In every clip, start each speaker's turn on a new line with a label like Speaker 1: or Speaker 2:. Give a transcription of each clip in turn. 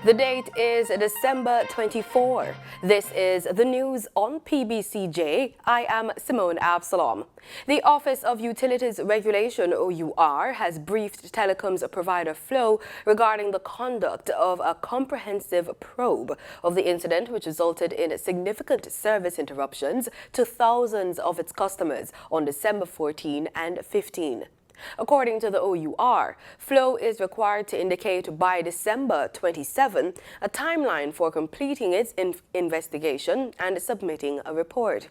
Speaker 1: The date is December 24. This is the news on PBCJ. I am Simone Absalom. The Office of Utilities Regulation, OUR, has briefed telecoms provider Flow regarding the conduct of a comprehensive probe of the incident which resulted in significant service interruptions to thousands of its customers on December 14 and 15. According to the OUR, Flow is required to indicate by December 27 a timeline for completing its investigation and submitting a report.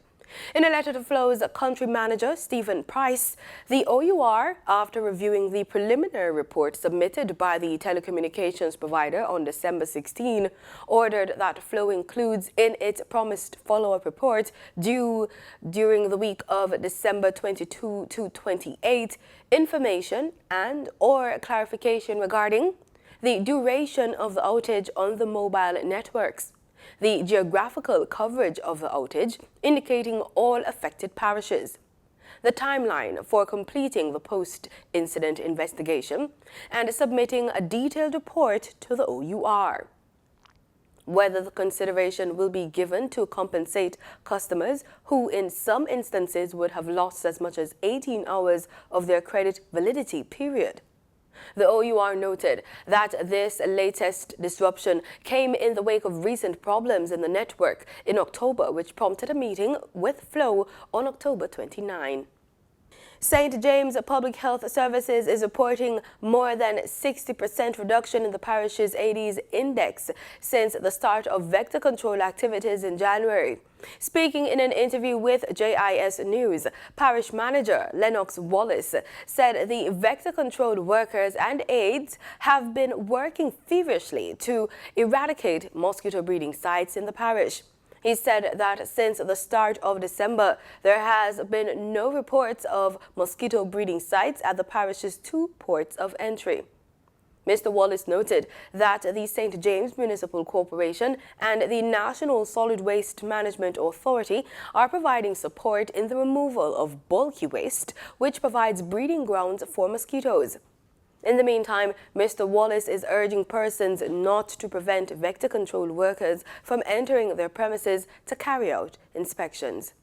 Speaker 1: In a letter to Flow's country manager, Stephen Price, the OUR, after reviewing the preliminary report submitted by the telecommunications provider on December 16, ordered that Flow includes in its promised follow-up report due during the week of December 22 to 28 information and/or clarification regarding the duration of the outage on the mobile networks, the geographical coverage of the outage, indicating all affected parishes, the timeline for completing the post-incident investigation, and submitting a detailed report to the OUR. Whether the consideration will be given to compensate customers who in some instances would have lost as much as 18 hours of their credit validity period. The OUR noted that this latest disruption came in the wake of recent problems in the network in October, which prompted a meeting with Flow on October 29. St. James Public Health Services is reporting more than 60% reduction in the parish's Aedes index since the start of vector control activities in January. Speaking in an interview with JIS News, Parish Manager Lennox Wallace said the vector-controlled workers and aides have been working feverishly to eradicate mosquito breeding sites in the parish. He said that since the start of December, there has been no reports of mosquito breeding sites at the parish's 2 ports of entry. Mr. Wallace noted that the St. James Municipal Corporation and the National Solid Waste Management Authority are providing support in the removal of bulky waste, which provides breeding grounds for mosquitoes. In the meantime, Mr. Wallace is urging persons not to prevent vector control workers from entering their premises to carry out inspections.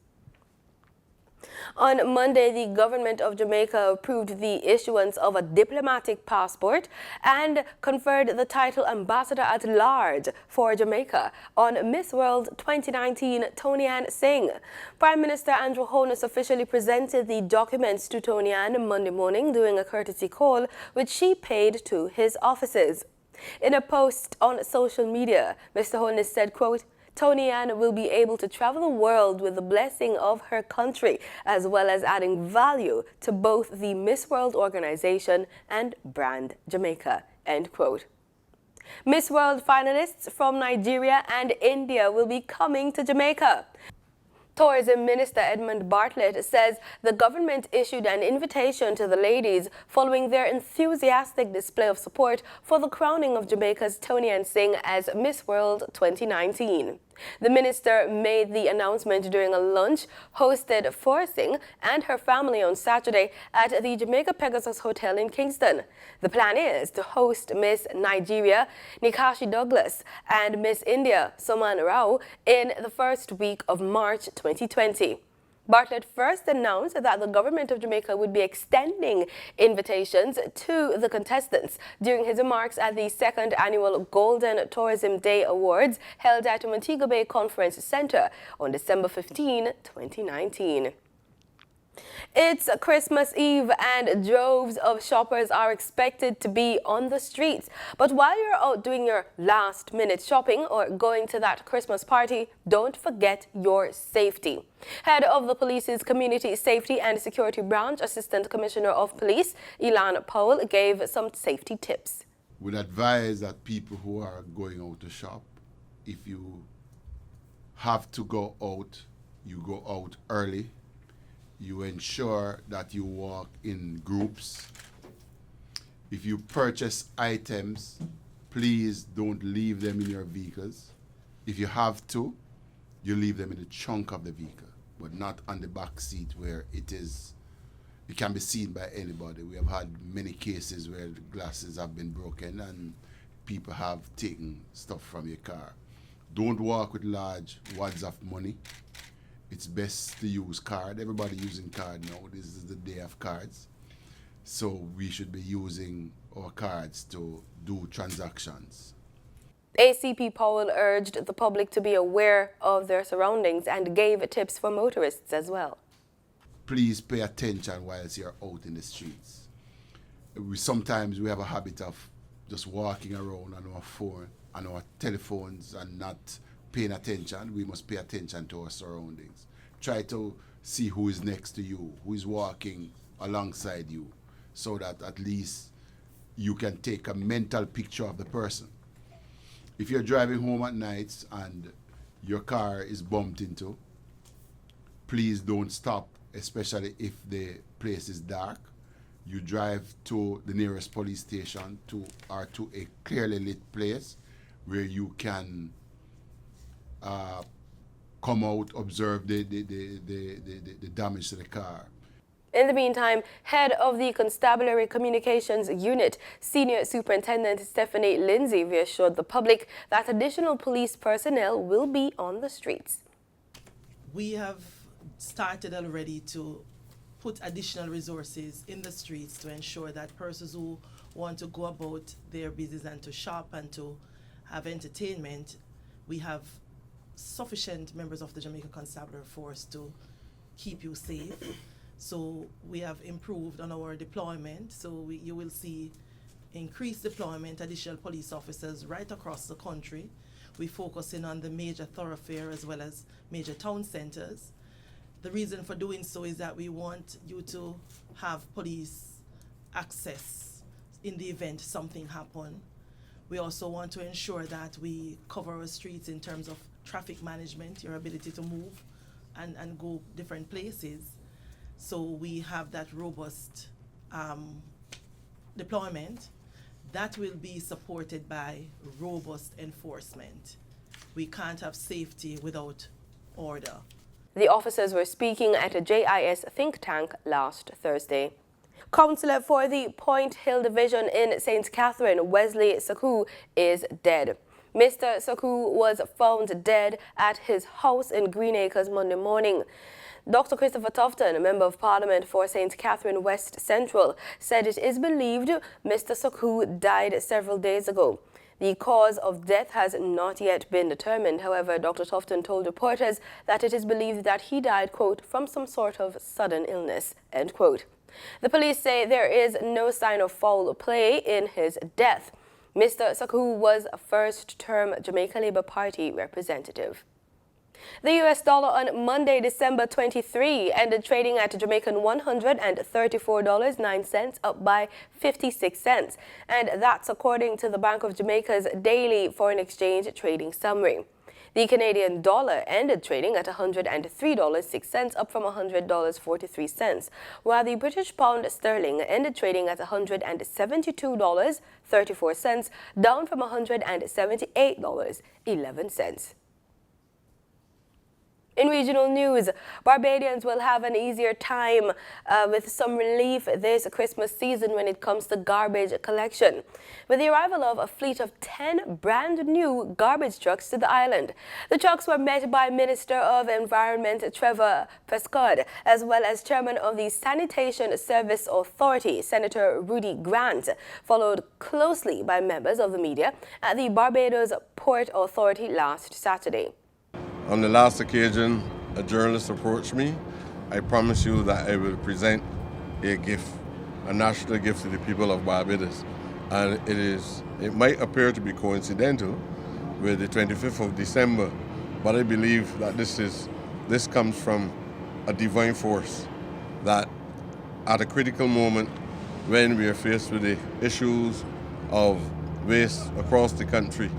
Speaker 1: On Monday, the government of Jamaica approved the issuance of a diplomatic passport and conferred the title Ambassador at Large for Jamaica on Miss World 2019 Toni-Ann Singh. Prime Minister Andrew Holness officially presented the documents to Toni-Ann Monday morning during a courtesy call which she paid to his offices. In a post on social media, Mr. Holness said, quote, Toni-Ann will be able to travel the world with the blessing of her country, as well as adding value to both the Miss World organization and brand Jamaica, end quote. Miss World finalists from Nigeria and India will be coming to Jamaica. Tourism Minister Edmund Bartlett says the government issued an invitation to the ladies following their enthusiastic display of support for the crowning of Jamaica's Toni-Ann Singh as Miss World 2019. The minister made the announcement during a lunch hosted for Singh and her family on Saturday at the Jamaica Pegasus Hotel in Kingston. The plan is to host Miss Nigeria, Nikashi Douglas, and Miss India, Soman Rao, in the first week of March 2020. Bartlett first announced that the government of Jamaica would be extending invitations to the contestants during his remarks at the 2nd Annual Golden Tourism Day Awards held at Montego Bay Conference Center on December 15, 2019. It's Christmas Eve and droves of shoppers are expected to be on the streets. But while you're out doing your last-minute shopping or going to that Christmas party, don't forget your safety. Head of the police's Community Safety and Security Branch, Assistant Commissioner of Police, Elan Powell, gave some safety tips.
Speaker 2: We'd advise that people who are going out to shop, if you have to go out, you go out early. You ensure that you walk in groups. If you purchase items, please don't leave them in your vehicles. If you have to, you leave them in the trunk of the vehicle, but not on the back seat where it can be seen by anybody. We have had many cases where the glasses have been broken and people have taken stuff from your car. Don't walk with large wads of money. It's best to use card. Everybody using card now. This is the day of cards. So we should be using our cards to do transactions.
Speaker 1: ACP Powell urged the public to be aware of their surroundings and gave tips for motorists as well.
Speaker 2: Please pay attention whilst you're out in the streets. Sometimes we have a habit of just walking around on our phone, on our telephones, and not paying attention. We must pay attention to our surroundings. Try to see who is next to you, who is walking alongside you, so that at least you can take a mental picture of the person. If you're driving home at night and your car is bumped into, please don't stop, especially if the place is dark. You drive to the nearest police station or to a clearly lit place where you can come out, observe the damage to the car.
Speaker 1: In the meantime, head of the Constabulary Communications Unit, Senior Superintendent Stephanie Lindsay, reassured the public that additional police personnel will be on the streets.
Speaker 3: We have started already to put additional resources in the streets to ensure that persons who want to go about their business and to shop and to have entertainment, we have sufficient members of the Jamaica Constabulary Force to keep you safe. So we have improved on our deployment. So you will see increased deployment, additional police officers right across the country. We're focusing on the major thoroughfare as well as major town centers. The reason for doing so is that we want you to have police access in the event something happen. We also want to ensure that we cover our streets in terms of traffic management, your ability to move and go different places. So we have that robust deployment that will be supported by robust enforcement. We can't have safety without order.
Speaker 1: The officers were speaking at a JIS think tank last Thursday. Councillor for the Point Hill Division in St. Catherine, Wesley Suckoo, is dead. Mr. Suckoo was found dead at his house in Green Acres Monday morning. Dr. Christopher Tufton, a Member of Parliament for St. Catherine West Central, said it is believed Mr. Suckoo died several days ago. The cause of death has not yet been determined. However, Dr. Tufton told reporters that it is believed that he died, quote, from some sort of sudden illness, end quote. The police say there is no sign of foul play in his death. Mr. Suckoo was a first-term Jamaica Labour Party representative. The US dollar on Monday, December 23, ended trading at Jamaican $134.09, up by 56 cents. And that's according to the Bank of Jamaica's daily foreign exchange trading summary. The Canadian dollar ended trading at $103.06, up from $100.43, while the British pound sterling ended trading at $172.34, down from $178.11. In regional news, Barbadians will have an easier time with some relief this Christmas season when it comes to garbage collection, with the arrival of a fleet of 10 brand new garbage trucks to the island. The trucks were met by Minister of Environment Trevor Prescott, as well as Chairman of the Sanitation Service Authority, Senator Rudy Grant, followed closely by members of the media at the Barbados Port Authority last Saturday.
Speaker 4: On the last occasion, a journalist approached me. I promised you that I will present a gift, a national gift to the people of Barbados. And it might appear to be coincidental with the 25th of December, but I believe that this comes from a divine force that at a critical moment when we are faced with the issues of waste across the country,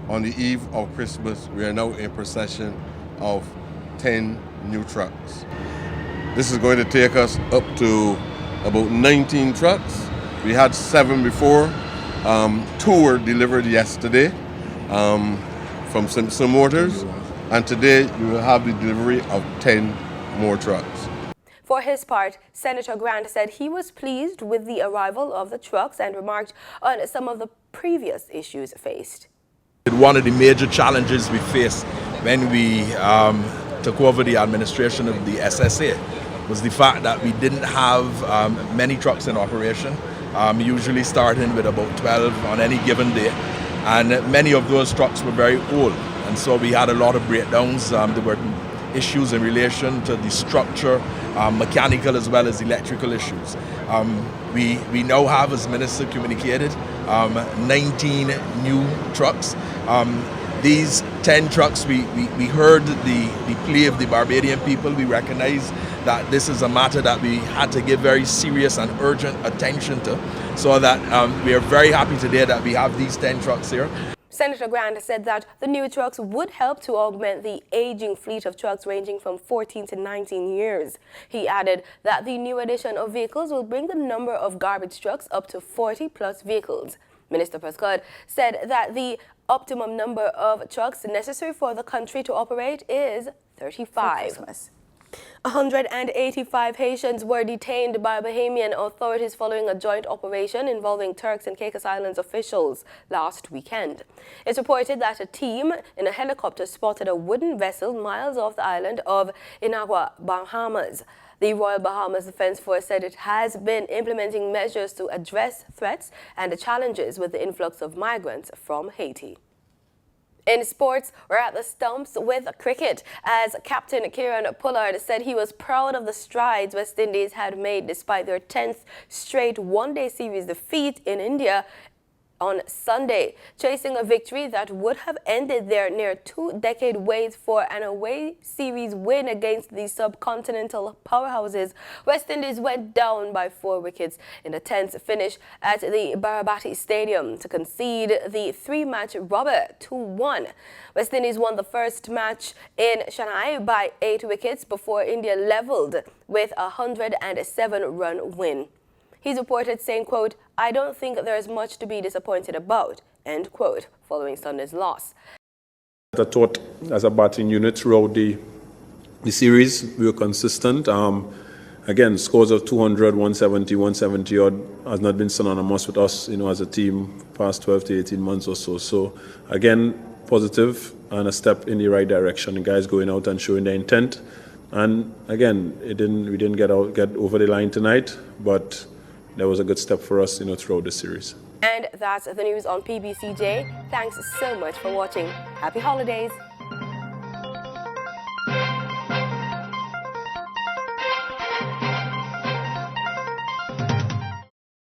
Speaker 4: on the eve of Christmas, we are now in possession of 10 new trucks. This is going to take us up to about 19 trucks. We had 7 before. 2 were delivered yesterday from Simpson Motors, and today we will have the delivery of 10 more trucks.
Speaker 1: For his part, Senator Grant said he was pleased with the arrival of the trucks and remarked on some of the previous issues faced.
Speaker 5: One of the major challenges we faced when we took over the administration of the SSA was the fact that we didn't have many trucks in operation, usually starting with about 12 on any given day, and many of those trucks were very old, and so we had a lot of breakdowns. There were issues in relation to the structure, mechanical as well as electrical issues. We now have, as Minister communicated, 19 new trucks. These 10 trucks, we heard the plea of the Barbadian people. We recognize that this is a matter that we had to give very serious and urgent attention to, so that we are very happy today that we have these 10 trucks here.
Speaker 1: Senator Grant said that the new trucks would help to augment the aging fleet of trucks ranging from 14 to 19 years. He added that the new addition of vehicles will bring the number of garbage trucks up to 40+ vehicles. Minister Prescott said that the optimum number of trucks necessary for the country to operate is 35. 185 Haitians were detained by Bahamian authorities following a joint operation involving Turks and Caicos Islands officials last weekend. It's reported that a team in a helicopter spotted a wooden vessel miles off the island of Inagua, Bahamas. The Royal Bahamas Defense Force said it has been implementing measures to address threats and the challenges with the influx of migrants from Haiti. In sports, we're at the stumps with cricket, as Captain Kieran Pollard said he was proud of the strides West Indies had made despite their 10th straight one-day series defeat in India on Sunday, chasing a victory that would have ended their near two-decade wait for an away series win against the subcontinental powerhouses. West Indies went down by 4 wickets in the 10th finish at the Barbados Stadium to concede the 3-match rubber 2-1. West Indies won the first match in Shanghai by 8 wickets before India levelled with a 107-run win. He's reported saying, quote, "I don't think there's much to be disappointed about," end quote, following Sunday's loss.
Speaker 6: I thought as a batting unit throughout the series, we were consistent. Again, scores of 200, 170, 170 odd has not been synonymous with us, as a team past 12 to 18 months or so. So again, positive and a step in the right direction. The guys going out and showing their intent. And again, we didn't get over the line tonight, but that was a good step for us, throughout the series.
Speaker 1: And that's the news on PBCJ. Thanks so much for watching. Happy holidays.